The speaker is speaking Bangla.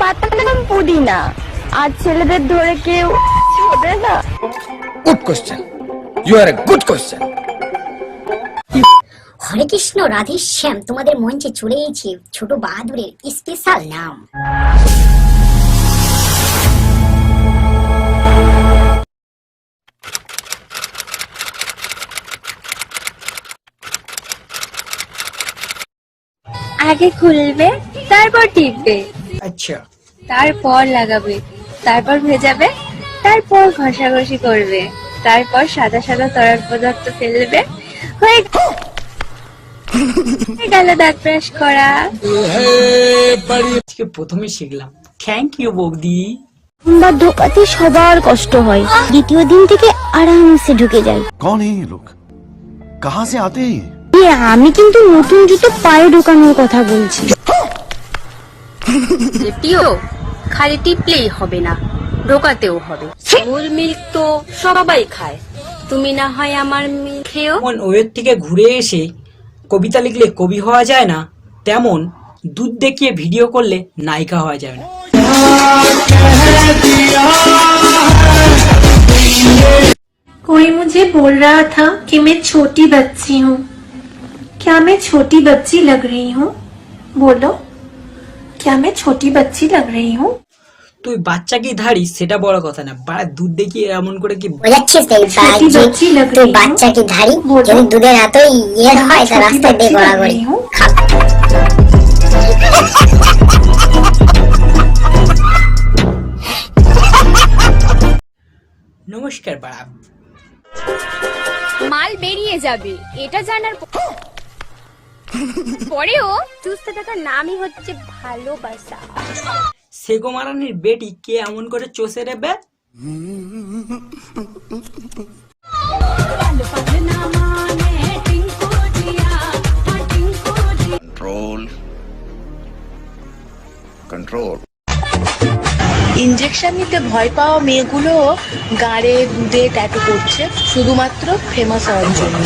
পাতার নাম পুদিনা, আর ছেলেদের ধরে কেউ ছোড়ে না। Good question, you are a good question. Hare Krishna Radhe Shyam, তোমাদের মঞ্চে চলে এসেছে ছোট বাহাদুরের স্পেশাল নাম। আগে খুলবে, তারপর টিপবে, আচ্ছা, তারপর লাগাবে, তারপর ভেজাবে, তারপর ঘষাঘষি করবে, তারপর সাদা সাদা তরল পদার্থ ফেলবে, হয়ে গেল দাঁত ব্রাশ করা। আজকে প্রথমে শিখলাম, থ্যাংক ইউ বৌদি। বা ঢোকাতে সবার কষ্ট হয়, দ্বিতীয় দিন থেকে আরামসে ঢুকে যায়। कौन है ये लोग? कहाँ से आते हैं? আমি কিন্তু নতুন জুতো পায়ে ঢোকানোর কথা বলছি। টিও খালি টিপলেই হবে না, ঢোকাতেও হবে। ওর মিল্ক তো সবাই খায়, তুমি না হয় আমার মিল্ক খেও। যেমন ওয়ের থেকে ঘুরে এসে কবিতা লিখলে কবি হওয়া যায় না, তেমন দুধ দেখিয়ে ভিডিও করলে নায়িকা হওয়া যাবে না। कोई मुझे बोल रहा था कि मैं छोटी बच्ची हूँ। क्या मैं छोटी बच्ची लग रही हूँ? बोलो, क्या मैं छोटी बच्ची लग रही हूँ? তুই বাচ্চা কি ধারিস সেটা বড় কথা না, বাড়া দুধ দেখিয়ে এমন করে কি বোঝাচ্ছিস छोटी बच्ची लग তুই रही বাচ্চা हूँ। কি ধারি? যদি দুধের এতই ইয়ে হয় তা छोटी রাস্তায় দিয়ে बच्ची लग গড়াগড়ি रही हूँ। নমস্কার বাড়া। মাল বেরিয়ে যাবে এটা জানার পরেও চুষতে থাকার নামই হচ্ছে ভালোবাসা। সেগো মারানির বেটি কে এমন করে চষে রে বে? Control control. ইনজেকশন নিতে ভয় পাওয়া মেয়েগুলো গাড়ে দুধে ট্যাটু করছে শুধুমাত্র ফেমাস হওয়ার জন্য।